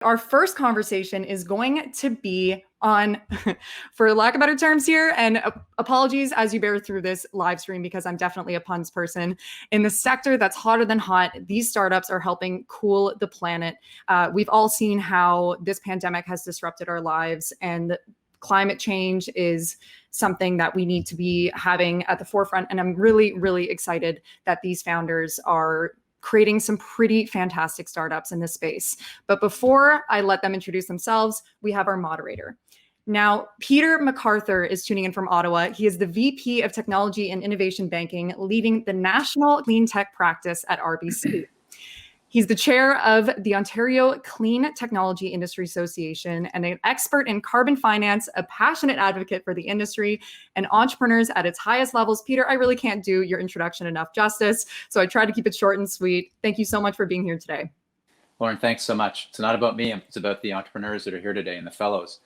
Our first conversation is going to be on, for lack of better terms here, and apologies as you bear through this live stream because I'm definitely a puns person. In the sector that's hotter than hot, these startups are helping cool the planet. We've all seen how this pandemic has disrupted our lives, and climate change is something that we need to be having at the forefront. And I'm really, really excited that these founders are creating some pretty fantastic startups in this space. But before I let them introduce themselves, we have our moderator. Now, Peter McArthur is tuning in from Ottawa. He is the VP of Technology and Innovation Banking, leading the National Cleantech practice at RBC. He's the chair of the Ontario Clean Technology Industry Association and an expert in carbon finance, a passionate advocate for the industry and entrepreneurs at its highest levels. Peter, I really can't do your introduction enough justice, so I tried to keep it short and sweet. Thank you so much for being here today. Lauren, thanks so much. It's not about me, it's about the entrepreneurs that are here today and the fellows.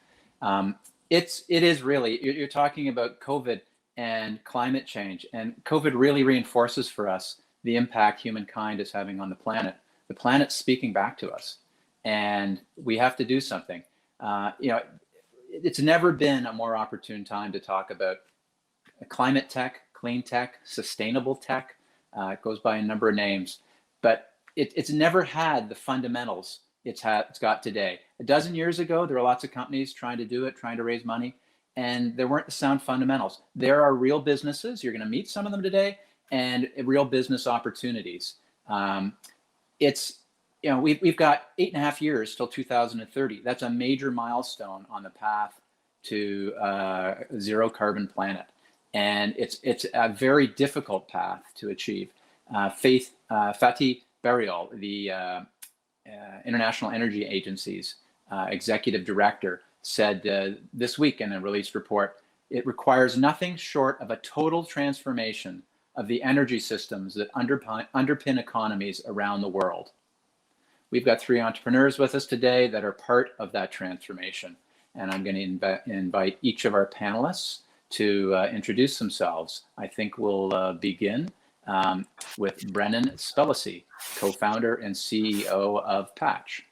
It is really, you're talking about COVID and climate change, and COVID really reinforces for us the impact humankind is having on the planet. The planet's speaking back to us, and we have to do something. It's never been a more opportune time to talk about climate tech, clean tech, sustainable tech. It goes by a number of names, but it's never had the fundamentals it's got today. A dozen years ago, there were lots of companies trying to do it, trying to raise money, and there weren't the sound fundamentals. There are real businesses. You're going to meet some of them today, and real business opportunities. We've got 8.5 years till 2030. That's a major milestone on the path to a zero carbon planet. And it's a very difficult path to achieve. Fatih Birol, the International Energy Agency's executive director, said this week in a released report, it requires nothing short of a total transformation of the energy systems that underpin economies around the world. We've got 3 entrepreneurs with us today that are part of that transformation. And I'm going to invite each of our panelists to introduce themselves. I think we'll begin with Brennan Spellacy, co-founder and CEO of Patch.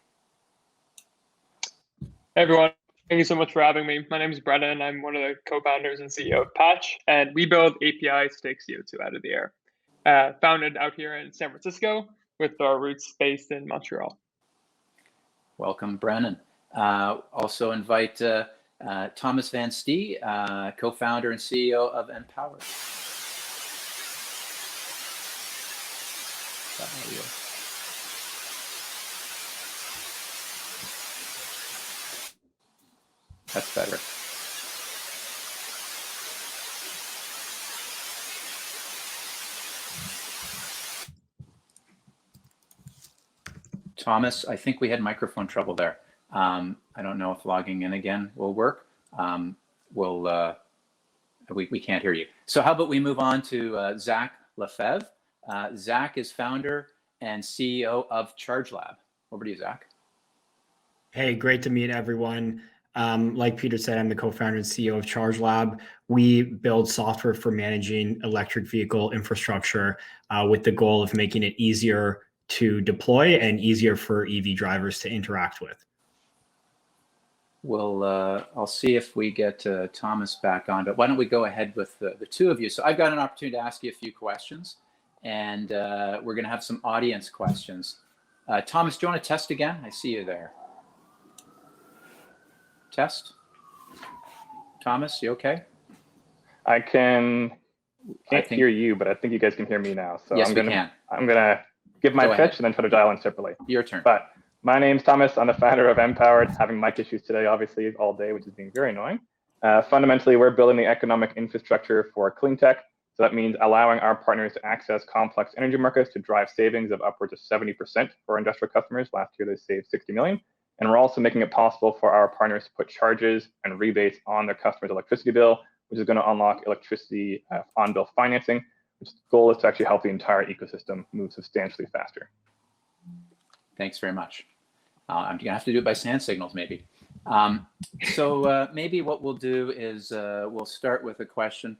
Hey everyone, thank you so much for having me. My name is Brennan. I'm one of the co-founders and CEO of Patch, and we build APIs to take CO2 out of the air. Founded out here in San Francisco with our roots based in Montreal. Welcome, Brennan. Also invite Tomas van Stee, co-founder and CEO of EnPowered. That's better. Thomas, I think we had microphone trouble there. I don't know if logging in again will work. We can't hear you. So how about we move on to Zach Lefevre. Zach is founder and CEO of ChargeLab. Over to you, Zach. Hey, great to meet everyone. Like Peter said, I'm the co-founder and CEO of ChargeLab. We build software for managing electric vehicle infrastructure with the goal of making it easier to deploy and easier for EV drivers to interact with. Well, I'll see if we get Thomas back on, but why don't we go ahead with the 2 of you. So I've got an opportunity to ask you a few questions, and we're going to have some audience questions. Thomas, do you want to test again? I see you there. Test. Thomas, you okay? I can't hear you, but I think you guys can hear me now. So yes, I'm gonna give my pitch and then try to dial in separately. Your turn. But my name's Tomas. I'm the founder of EnPowered. Having mic issues today, obviously, all day, which is being very annoying. Fundamentally, we're building the economic infrastructure for clean tech. So that means allowing our partners to access complex energy markets to drive savings of upwards of 70% for industrial customers. Last year, they saved 60 million. And we're also making it possible for our partners to put charges and rebates on their customers' electricity bill, which is going to unlock electricity on-bill financing, which the goal is to actually help the entire ecosystem move substantially faster. Thanks very much. I'm going to have to do it by hand signals, maybe. Maybe what we'll do is we'll start with a question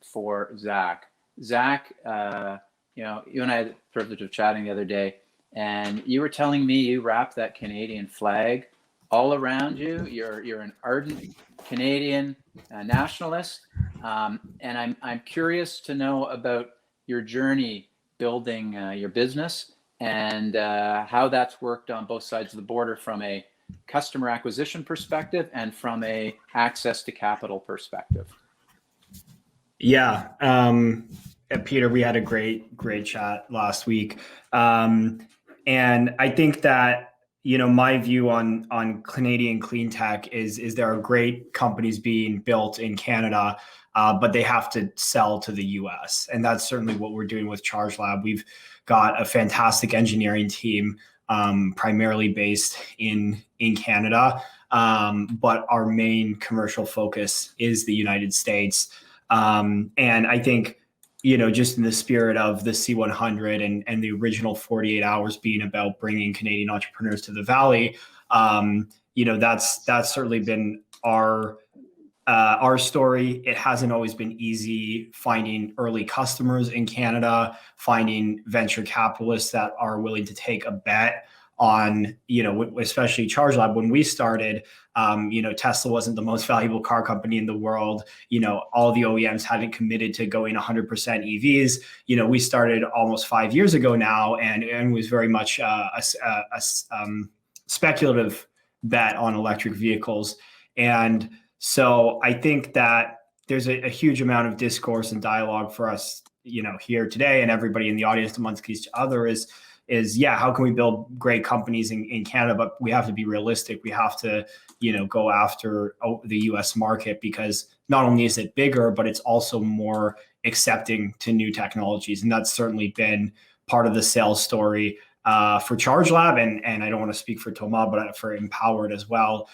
for Zach. Zach, you and I had the privilege of chatting the other day. and you were telling me you wrap that Canadian flag all around you. You're an ardent Canadian nationalist, and I'm curious to know about your journey building your business and how that's worked on both sides of the border from a customer acquisition perspective and from a access to capital perspective. Yeah, Peter, we had a great chat last week, and I think that my view on Canadian clean tech is there are great companies being built in Canada, but they have to sell to the U.S. And that's certainly what we're doing with ChargeLab. We've got a fantastic engineering team, primarily based in Canada, but our main commercial focus is the United States. And I think, just in the spirit of the C100 and the original 48 hours being about bringing Canadian entrepreneurs to the Valley, that's certainly been our story. It hasn't always been easy finding early customers in Canada, finding venture capitalists that are willing to take a bet on, especially ChargeLab. When we started, Tesla wasn't the most valuable car company in the world. All the OEMs hadn't committed to going 100% EVs. We started almost 5 years ago now, and was very much a speculative bet on electric vehicles. And so I think that there's a huge amount of discourse and dialogue for us, here today, and everybody in the audience amongst each other is how can we build great companies in Canada? But we have to be realistic. We have to, go after the US market, because not only is it bigger, but it's also more accepting to new technologies. And that's certainly been part of the sales story for ChargeLab. And I don't want to speak for Tomas, but for EnPowered as well,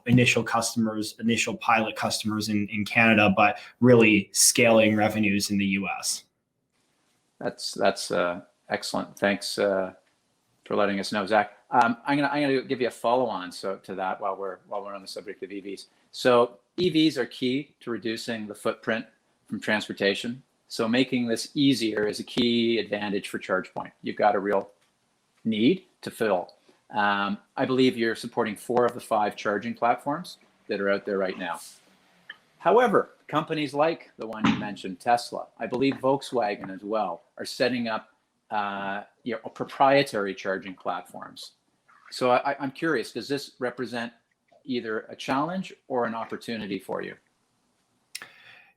initial customers, initial pilot customers in Canada, but really scaling revenues in the US. That's excellent. Thanks for letting us know, Zach. I'm gonna give you a follow-on to that while we're on the subject of EVs. So EVs are key to reducing the footprint from transportation. So making this easier is a key advantage for ChargePoint. You've got a real need to fill. I believe you're supporting 4 of the 5 charging platforms that are out there right now. However, companies like the one you mentioned, Tesla, I believe Volkswagen as well, are setting up proprietary charging platforms. So I'm curious, does this represent either a challenge or an opportunity for you?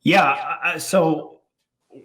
Yeah, so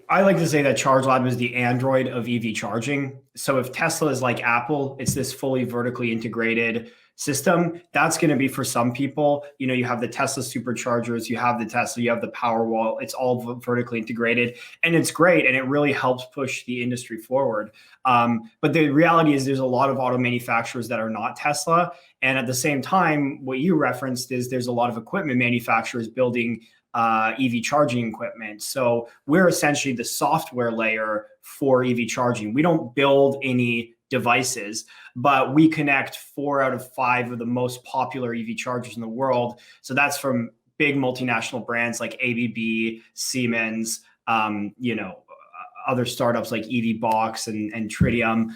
I like to say that ChargeLab is the Android of EV charging. So if Tesla is like Apple, it's this fully vertically integrated system. That's going to be for some people. You have the Tesla superchargers, you have the Tesla, you have the Powerwall. It's all vertically integrated, and it's great, and it really helps push the industry forward. But the reality is there's a lot of auto manufacturers that are not Tesla. And at the same time, what you referenced is there's a lot of equipment manufacturers building EV charging equipment. So we're essentially the software layer for EV charging. We don't build any devices, but we connect 4 out of 5 of the most popular EV chargers in the world. So that's from big multinational brands like ABB, Siemens, other startups like EVBox and Tritium.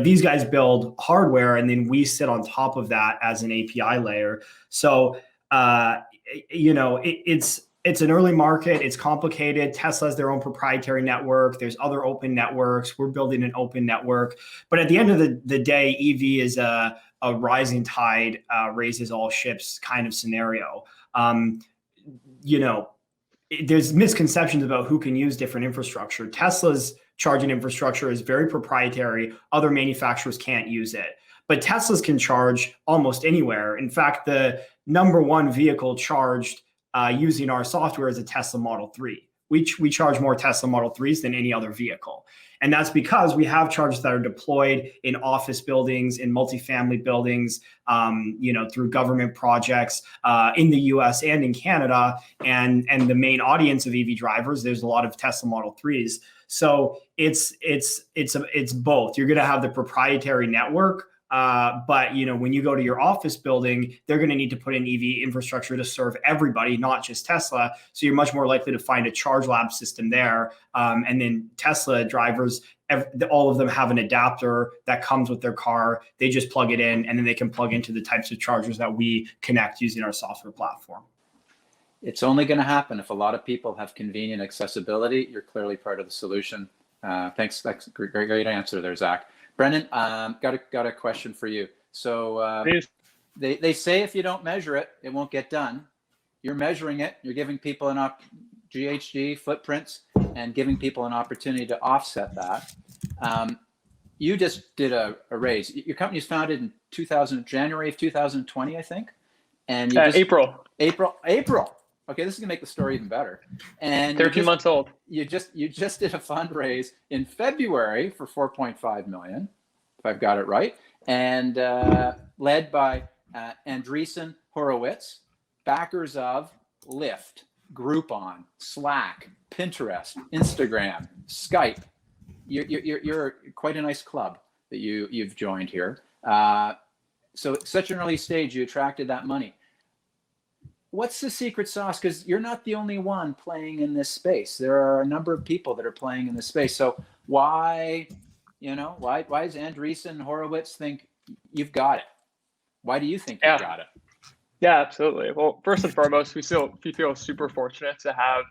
These guys build hardware, and then we sit on top of that as an API layer. So it's an early market. It's complicated. Tesla has their own proprietary network. There's other open networks. We're building an open network. But at the end of the day, EV is a rising tide raises all ships kind of scenario. There's misconceptions about who can use different infrastructure. Tesla's charging infrastructure is very proprietary. Other manufacturers can't use it. But Teslas can charge almost anywhere. In fact, the number 1 vehicle charged using our software is a Tesla Model 3. We charge more Tesla Model 3s than any other vehicle. And that's because we have chargers that are deployed in office buildings, in multifamily buildings, through government projects in the US and in Canada. And the main audience of EV drivers, there's a lot of Tesla Model 3s. So it's both. You're going to have the proprietary network But when you go to your office building, they're going to need to put in EV infrastructure to serve everybody, not just Tesla. So you're much more likely to find a ChargeLab system there. And then Tesla drivers, all of them have an adapter that comes with their car. They just plug it in, and then they can plug into the types of chargers that we connect using our software platform. It's only going to happen if a lot of people have convenient accessibility. You're clearly part of the solution. Thanks. That's a great answer there, Zach. Brennan, got a question for you. So they say if you don't measure it, it won't get done. You're measuring it. You're giving people GHG footprints and giving people an opportunity to offset that. You just did a raise. Your company was founded in January of 2020, I think. And you April. Okay, this is gonna make the story even better. And 13 months old. You just did a fundraise in February for 4.5 million, if I've got it right, and led by Andreessen Horowitz, backers of Lyft, Groupon, Slack, Pinterest, Instagram, Skype. You're quite a nice club that you've joined here. So at such an early stage, you attracted that money. What's the secret sauce? Because you're not the only one playing in this space. There are a number of people that are playing in this space. So why does Andreessen Horowitz think you've got it? Why do you think you've got it? Yeah, absolutely. Well, first and foremost, we feel super fortunate to have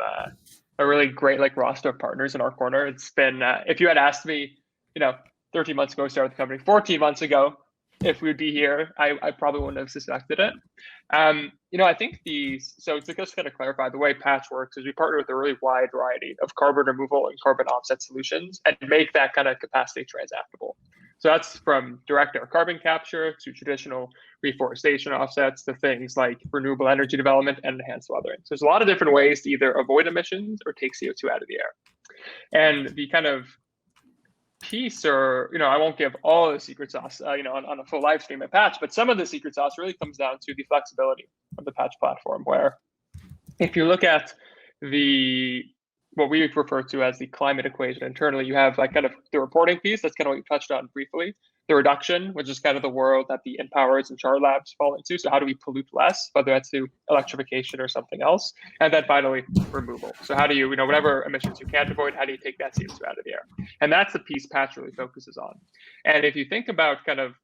a really great roster of partners in our corner. It's been if you had asked me, 13 months ago, we started the company, 14 months ago, if we'd be here, I probably wouldn't have suspected it. I think so to just kind of clarify, the way Patch works is we partner with a really wide variety of carbon removal and carbon offset solutions and make that kind of capacity transactable. So that's from direct air carbon capture to traditional reforestation offsets to things like renewable energy development and enhanced weathering. So there's a lot of different ways to either avoid emissions or take CO2 out of the air. And the kind of piece, or I won't give all the secret sauce on a full live stream at Patch, but some of the secret sauce really comes down to the flexibility of the Patch platform, where if you look at what we refer to as the climate equation internally, you have kind of the reporting piece, that's kind of what you touched on briefly, the reduction, which is kind of the world that the EnPowered and ChargeLabs fall into. So how do we pollute less, whether that's through electrification or something else? And then finally, removal. So how do you, whatever emissions you can't avoid, how do you take that CO2 out of the air? And that's the piece Patch really focuses on. And if you think about kind of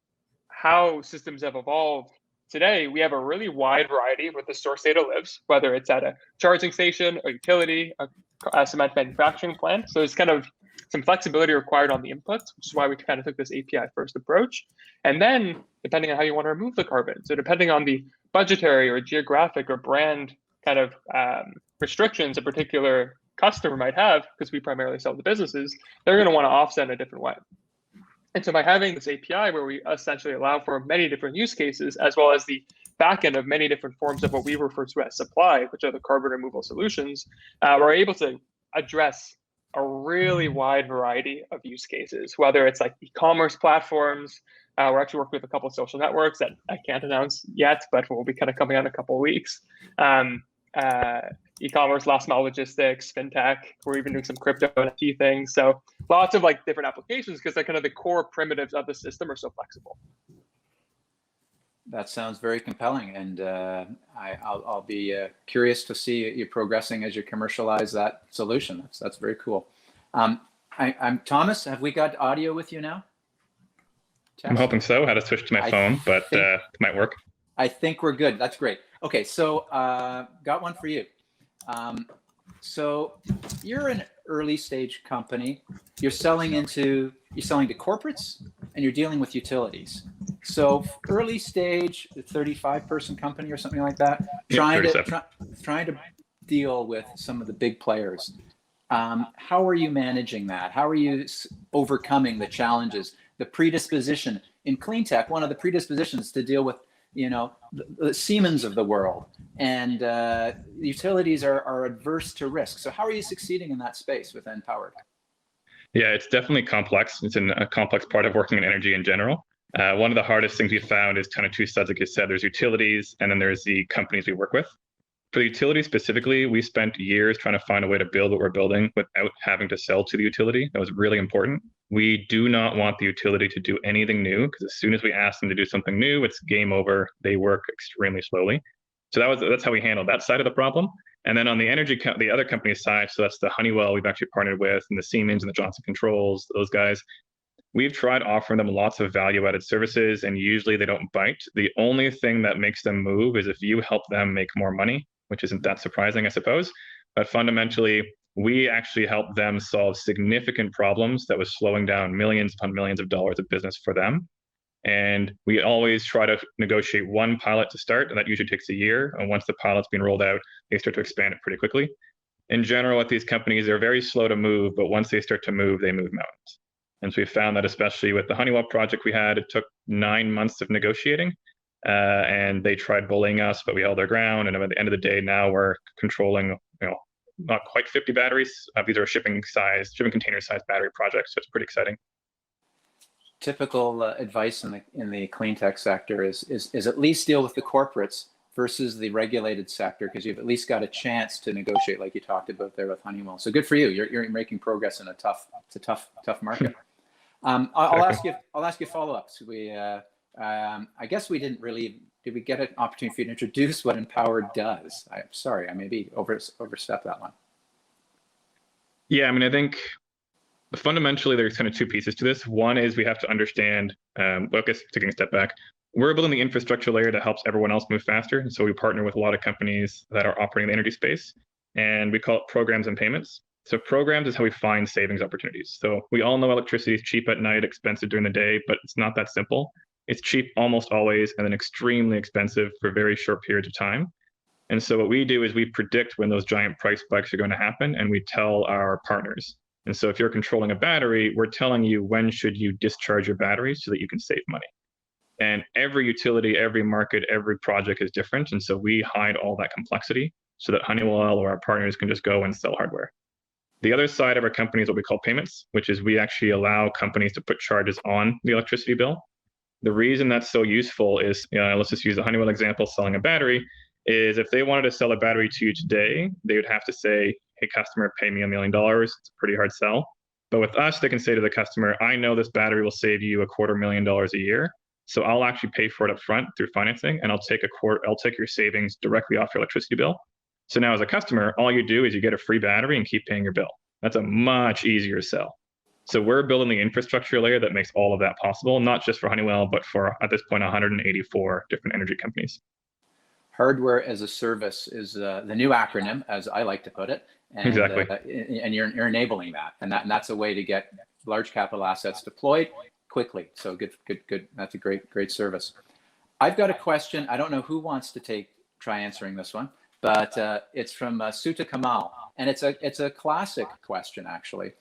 how systems have evolved today, we have a really wide variety where the source data lives, whether it's at a charging station, a utility, a cement manufacturing plant. So there's kind of some flexibility required on the inputs, which is why we kind of took this API first approach. And then depending on how you want to remove the carbon, so depending on the budgetary or geographic or brand kind of restrictions a particular customer might have, because we primarily sell to businesses, they're going to want to offset in a different way. And so by having this API where we essentially allow for many different use cases, as well as the backend of many different forms of what we refer to as supply, which are the carbon removal solutions, we're able to address a really wide variety of use cases, whether it's like e-commerce platforms. We're actually working with a couple of social networks that I can't announce yet, but will be kind of coming out in a couple of weeks. E-commerce, last mile logistics, fintech. We're even doing some crypto NFT things. So lots of different applications, because they're kind of the core primitives of the system are so flexible. That sounds very compelling, and I'll be curious to see you progressing as you commercialize that solution. That's very cool. I'm Thomas. Have we got audio with you now? Text? I'm hoping so. I had to switch to my phone, but it might work. I think we're good. That's great. Okay, so got one for you. So you're an early stage company. You're selling to corporates, and you're dealing with utilities. So early stage, 35-person company or something like that, trying to deal with some of the big players. How are you managing that? How are you overcoming the challenges? The predisposition in Cleantech, one of the predispositions to deal with the Siemens of the world, and utilities are adverse to risk. So how are you succeeding in that space with EnPowered? Yeah, it's definitely complex. It's a complex part of working in energy in general. One of the hardest things we found is kind of two sides, like you said. There's utilities, and then there's the companies we work with. For the utility specifically, we spent years trying to find a way to build what we're building without having to sell to the utility. That was really important. We do not want the utility to do anything new, because as soon as we ask them to do something new, it's game over. They work extremely slowly. So that's how we handled that side of the problem. And then on the the other company side, so that's the Honeywell we've actually partnered with, and the Siemens and the Johnson Controls, those guys. We've tried offering them lots of value-added services, and usually they don't bite. The only thing that makes them move is if you help them make more money, which isn't that surprising, I suppose. But fundamentally, we actually helped them solve significant problems that was slowing down millions upon millions of dollars of business for them. And we always try to negotiate one pilot to start, and that usually takes a year. And once the pilot's been rolled out, they start to expand it pretty quickly. In general, with these companies, they're very slow to move, but once they start to move, they move mountains. And so we found that especially with the Honeywell project we had, it took 9 months of negotiating. And they tried bullying us, but we held our ground. And at the end of the day, now we're controlling, not quite 50 batteries. These are shipping container size battery projects. So it's pretty exciting. Typical advice in the clean tech sector is at least deal with the corporates versus the regulated sector, because you've at least got a chance to negotiate, like you talked about there with Honeywell. So good for you. You're making progress in a tough market. I'll ask you follow-ups. I guess we did we get an opportunity for you to introduce what EnPowered does? I'm sorry, I maybe overstepped that one. Yeah, I mean, I think fundamentally there's kind of two pieces to this. One is we have to understand, I guess taking a step back, we're building the infrastructure layer that helps everyone else move faster. And so we partner with a lot of companies that are operating in the energy space, and we call it programs and payments. So programs is how we find savings opportunities. So we all know electricity is cheap at night, expensive during the day, but it's not that simple. It's cheap almost always, and then extremely expensive for very short periods of time. And so what we do is we predict when those giant price spikes are going to happen, and we tell our partners. And so if you're controlling a battery, we're telling you when should you discharge your batteries so that you can save money. And every utility, every market, every project is different. And so we hide all that complexity so that Honeywell or our partners can just go and sell hardware. The other side of our company is what we call payments, which is we actually allow companies to put charges on the electricity bill. The reason that's so useful is, let's just use the Honeywell example, selling a battery, is if they wanted to sell a battery to you today, they would have to say, hey, customer, pay me $1 million. It's a pretty hard sell. But with us, they can say to the customer, I know this battery will save you $250,000 a year. So I'll actually pay for it up front through financing, and I'll take your savings directly off your electricity bill. So now as a customer, all you do is you get a free battery and keep paying your bill. That's a much easier sell. So we're building the infrastructure layer that makes all of that possible, not just for Honeywell, but for, at this point, 184 different energy companies. Hardware as a service is the new acronym, as I like to put it. And, exactly. And you're enabling that. And that's a way to get large capital assets deployed quickly. So good. That's a great service. I've got a question. I don't know who wants to try answering this one, but it's from Suta Kamal. And it's a classic question, actually.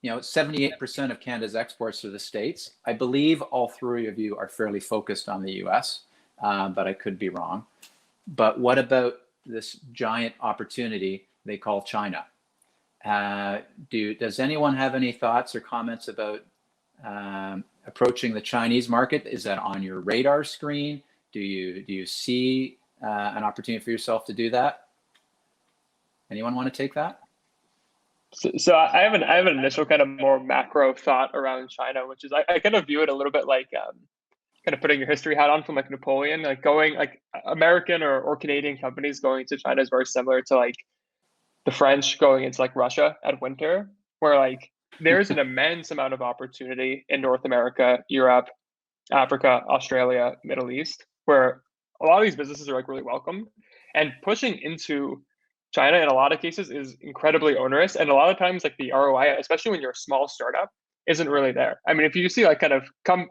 78% of Canada's exports to the States. I believe all three of you are fairly focused on the US, but I could be wrong. But what about this giant opportunity they call China? Does anyone have any thoughts or comments about approaching the Chinese market? Is that on your radar screen? Do you see an opportunity for yourself to do that? Anyone want to take that? So I have an initial kind of more macro thought around China, which is I kind of view it a little bit like kind of putting your history hat on from like Napoleon, like going like American or Canadian companies going to China is very similar to like the French going into like Russia at winter, where like there's an immense amount of opportunity in North America, Europe, Africa, Australia, Middle East, where a lot of these businesses are like really welcome, and pushing into China in a lot of cases is incredibly onerous. And a lot of times like the ROI, especially when you're a small startup, isn't really there. I mean, if you see like kind of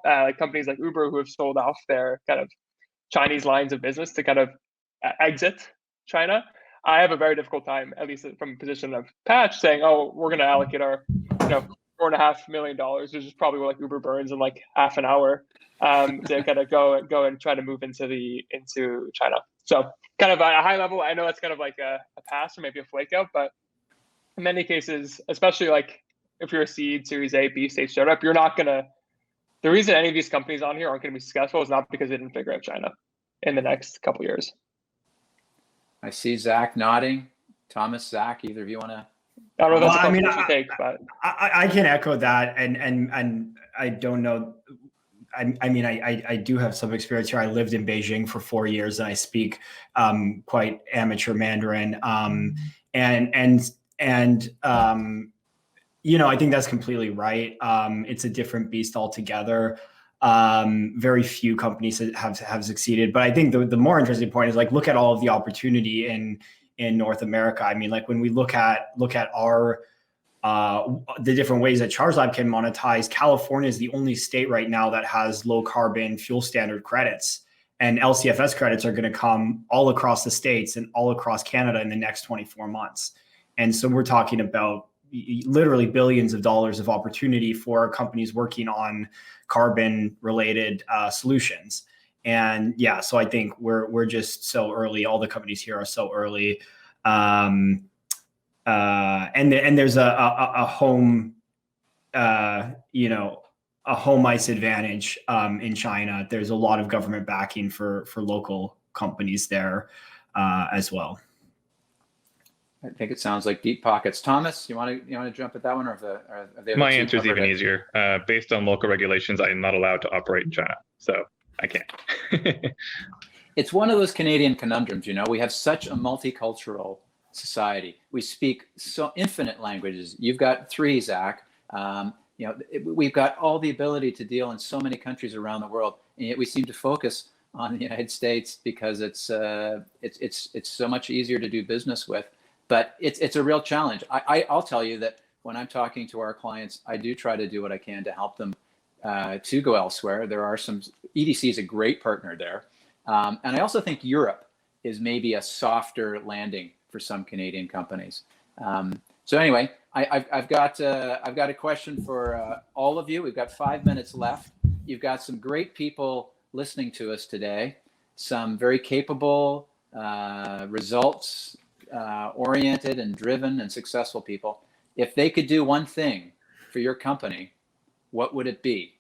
like companies like Uber who have sold off their kind of Chinese lines of business to kind of exit China, I have a very difficult time, at least from a position of Patch, saying, oh, we're going to allocate our, $4.5 million, which is probably what like Uber burns in like half an hour, to kind of go and try to move into China. So kind of at a high level, I know that's kind of like a pass or maybe a flake out, but in many cases, especially like if you're a seed, Series A, B stage startup, you're not gonna. The reason any of these companies on here aren't going to be successful is not because they didn't figure out China in the next couple of years. I see Zach nodding. Thomas, Zach, either of you want to? I don't know if that's Well, a I mean, conversation take, but I can echo that, and I don't know. I mean, I do have some experience here. I lived in Beijing for 4 years, and I speak quite amateur Mandarin. You know, I think that's completely right. It's a different beast altogether. Very few companies have succeeded, but I think the more interesting point is, like, look at all of the opportunity in North America. I mean, like, when we look at our the different ways that ChargeLab can monetize, California is the only state right now that has low carbon fuel standard credits, and LCFS credits are going to come all across the states and all across Canada in the next 24 months. And so we're talking about literally billions of dollars of opportunity for companies working on carbon related solutions. And yeah, so I think we're just so early. All the companies here are so early. And there's a home, you know, a home ice advantage in China. There's a lot of government backing for local companies there as well. I think it sounds like deep pockets. Thomas, you want to jump at that one, or are they? My answer is even easier. Based on local regulations, I am not allowed to operate in China, so I can't. It's one of those Canadian conundrums. You know, we have such a multicultural society. We speak so infinite languages. You've got 3, Zach. You know, we've got all the ability to deal in so many countries around the world, and yet we seem to focus on the United States because it's so much easier to do business with. But it's a real challenge. I'll tell you that when I'm talking to our clients, I do try to do what I can to help them to go elsewhere. There are some, EDC is a great partner there. And I also think Europe is maybe a softer landing for some Canadian companies. So anyway, I've got a question for all of you. We've got 5 minutes left. You've got some great people listening to us today, some very capable, results oriented and driven and successful people. If they could do one thing for your company, what would it be?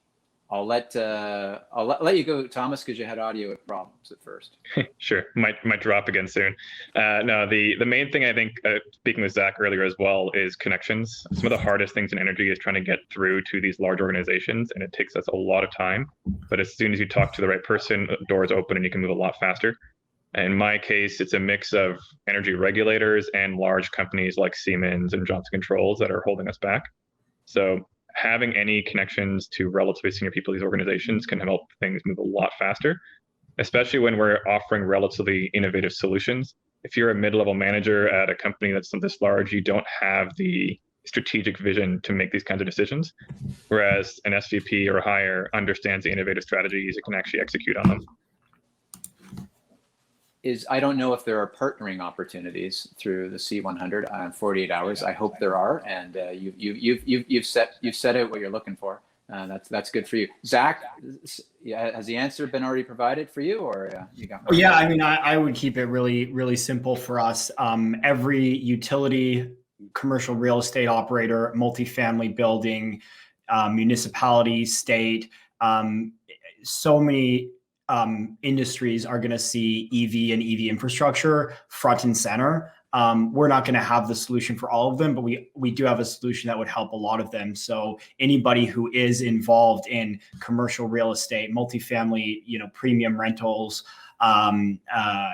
I'll let you go, Thomas, because you had audio problems at first. Sure, might drop again soon. No, the main thing I think, speaking with Zach earlier as well, is connections. Some of the hardest things in energy is trying to get through to these large organizations, and it takes us a lot of time. But as soon as you talk to the right person, doors open and you can move a lot faster. In my case, it's a mix of energy regulators and large companies like Siemens and Johnson Controls that are holding us back. So having any connections to relatively senior people in these organizations can help things move a lot faster, especially when we're offering relatively innovative solutions. If you're a mid-level manager at a company that's this large, you don't have the strategic vision to make these kinds of decisions, whereas an SVP or higher understands the innovative strategies and can actually execute on them. I don't know if there are partnering opportunities through the C100 on 48 hours. I hope there are, and you've set out what you're looking for. That's good for you, Zach. Has the answer been already provided for you, or you got more? Yeah, I mean, I would keep it really simple for us. Every utility, commercial real estate operator, multifamily building, municipality, state, so many industries are going to see EV and EV infrastructure front and center. We're not going to have the solution for all of them, but we do have a solution that would help a lot of them. So anybody who is involved in commercial real estate, multifamily, premium rentals,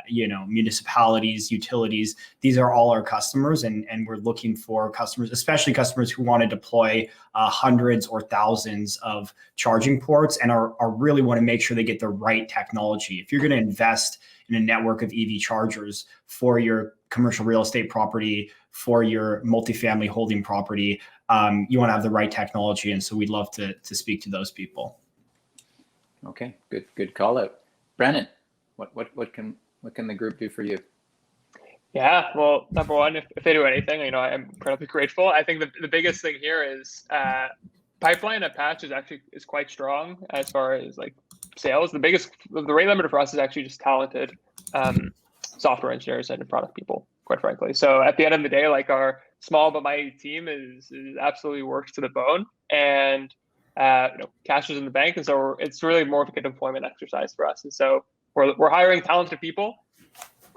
municipalities, utilities, these are all our customers, and we're looking for customers, especially customers who want to deploy hundreds or thousands of charging ports and are really want to make sure they get the right technology. If you're going to invest in a network of EV chargers for your commercial real estate property, for your multifamily holding property, you want to have the right technology. And so we'd love to speak to those people. Okay, good call out. Brennan, what can the group do for you? Yeah, well, number one, if they do anything, I'm incredibly grateful. I think the biggest thing here is pipeline at Patch is quite strong as far as like sales. The rate limiter for us is actually just talented software engineers and product people, quite frankly. So at the end of the day, like, our small but mighty team is absolutely works to the bone, and cash is in the bank, and so it's really more of a good employment exercise for us. And so we're hiring talented people.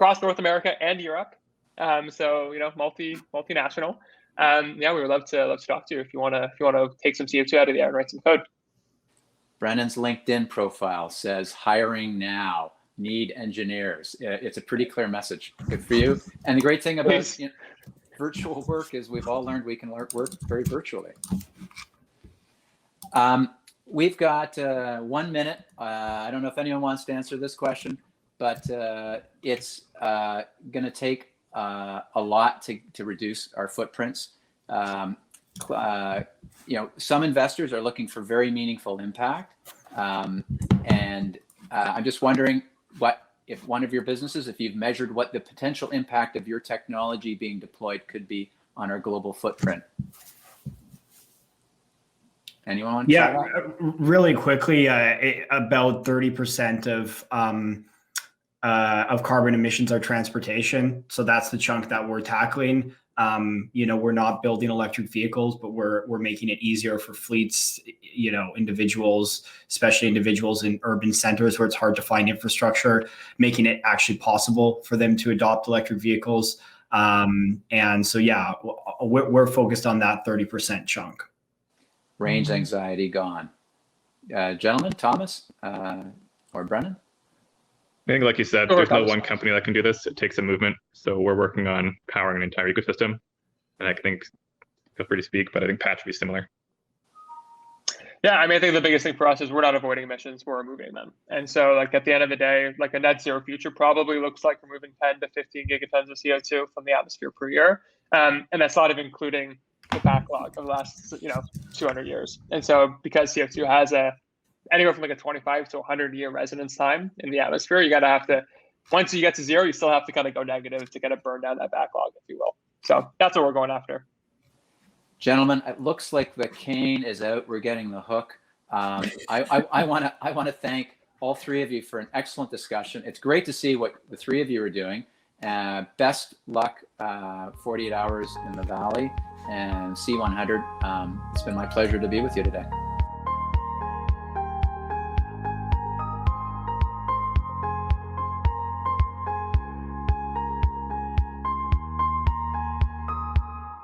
across North America and Europe. So multinational. Yeah, we would love to talk to you if you want to take some CO2 out of the air and write some code. Brennan's LinkedIn profile says hiring now, need engineers. It's a pretty clear message. Good for you. And the great thing about virtual work is we've all learned we can work very virtually. We've got 1 minute. I don't know if anyone wants to answer this question, but it's going to take a lot to reduce our footprints. Some investors are looking for very meaningful impact. And I'm just wondering if one of your businesses, if you've measured what the potential impact of your technology being deployed could be on our global footprint. Anyone want to try that? Really quickly, about 30% of carbon emissions are transportation. So that's the chunk that we're tackling. We're not building electric vehicles, but we're making it easier for fleets, individuals, especially individuals in urban centers where it's hard to find infrastructure, making it actually possible for them to adopt electric vehicles. And so, yeah, we're focused on that 30% chunk. Range anxiety gone. Gentlemen, Thomas or Brennan? I think, like you said, there's no one company that can do this. It takes a movement. So we're working on powering an entire ecosystem. And I think, feel free to speak, but I think Patch would be similar. Yeah, I think the biggest thing for us is we're not avoiding emissions, we're removing them. And so at the end of the day, a net zero future probably looks like removing 10 to 15 gigatons of CO2 from the atmosphere per year. And that's not even including the backlog of the last 200 years. And so because CO2 has anywhere from a 25 to 100 year residence time in the atmosphere, once you get to zero, you still have to kind of go negative to kind of burn down that backlog, if you will. So that's what we're going after. Gentlemen, it looks like the cane is out. We're getting the hook. I want to thank all three of you for an excellent discussion. It's great to see what the three of you are doing. Best luck 48 hours in the Valley and C100. It's been my pleasure to be with you today.